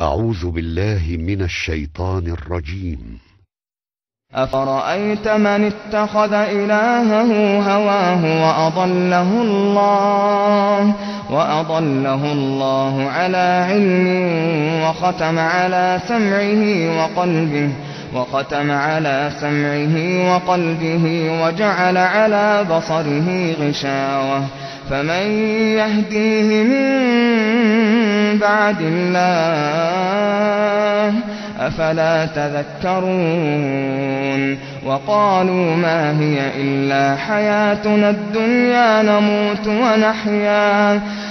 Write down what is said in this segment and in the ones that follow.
أعوذ بالله من الشيطان الرجيم. أفرأيت من اتخذ إلهه هواه وأضله الله على علم وختم على سمعه وقلبه وجعل على بصره غشاوة فمن يهديه من بعد الله أفلا تذكرون. وقالوا ما هي إلا حياتنا الدنيا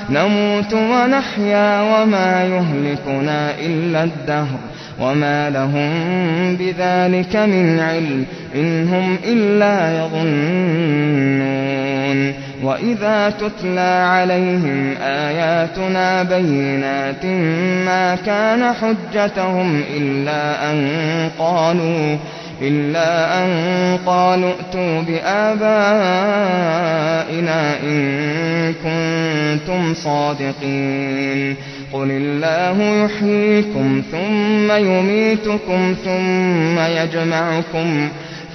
نموت ونحيا وما يهلكنا إلا الدهر وما لهم بذلك من علم إن هم إلا يظنون. وإذا تتلى عليهم آياتنا بينات ما كان حجتهم إلا أن قالوا ائتوا بآبائنا إن كنتم صادقين. قل الله يحييكم ثم يميتكم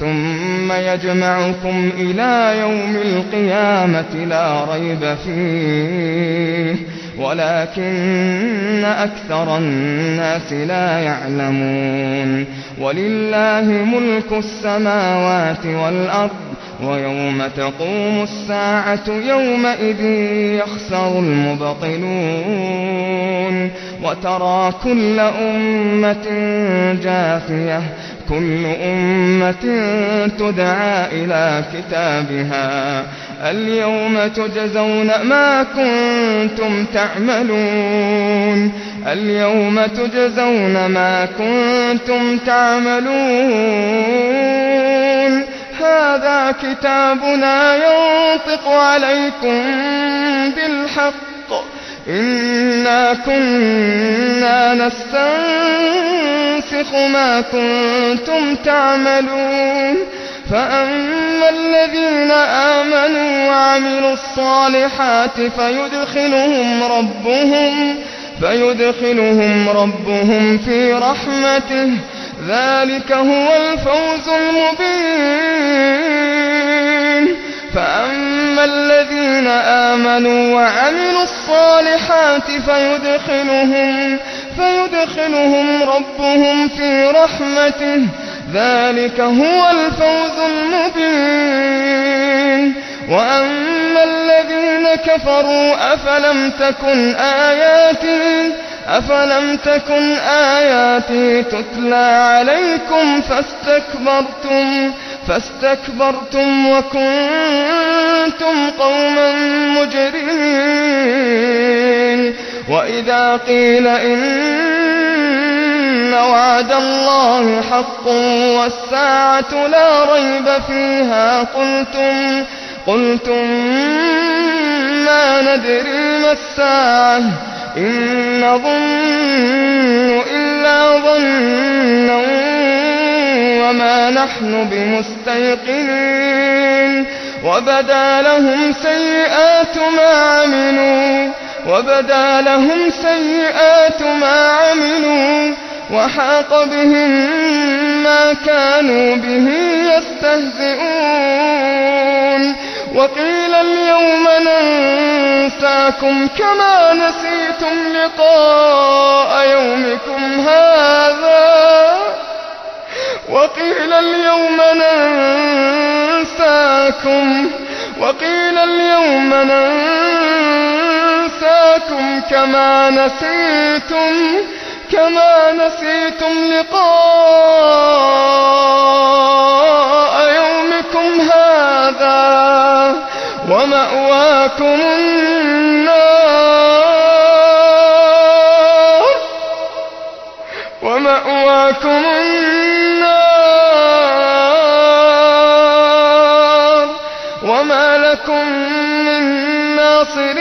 ثم يجمعكم إلى يوم القيامة لا ريب فيه ولكن أكثر الناس لا يعلمون. ولله ملك السماوات والأرض ويوم تقوم الساعة يومئذ يخسر المبطلون. وترى كل أمة جاثية كل أمة تدعى إلى كتابها اليوم تجزون ما كنتم تعملون هذا كتابنا ينطق عليكم بالحق إنا كنا نستنسخ ما كنتم تعملون. فأما الذين آمنوا وعملوا الصالحات فيدخلهم ربهم في رحمته ذلك هو الفوز المبين. فأما الذين آمنوا وعملوا الصالحات فيدخلهم ربهم في رحمته ذلك هو الفوز المبين. وأما الذين كفروا أفلم تكن آياتي تتلى عليكم فاستكبرتم وكنتم قوما مجرمين. وإذا قيل إن وعد الله حق والساعة لا ريب فيها قلتم ما ندري ما الساعة إن نظن إلا ظنا وما نحن بمستيقنين. وبدا لهم سيئات ما عملوا وحاق بهم ما كانوا به يستهزئون. وقيل اليوم ننساكم كما نسيتم لقاء يومكم هذا وقيل اليوم ننساكم كما نسيتم لقاء يومكم هذا ومأواكم النار وما لكم من ناصرين.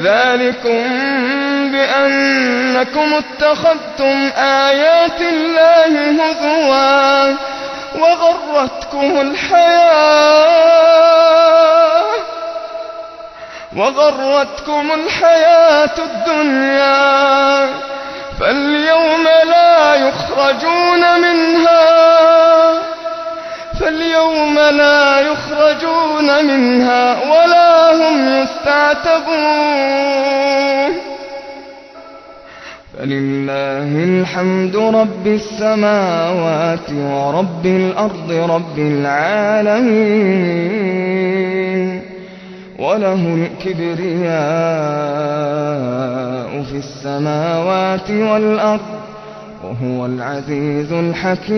ذلكم بأنكم اتخذتم آيات الله هزوا وغرتكم الحياة الدنيا فاليوم لا يخرجون منها ولا هم يستعتبون فلله الحمد رب السماوات ورب الأرض رب العالمين وله الكبرياء في السماوات والأرض وهو العزيز الحكيم.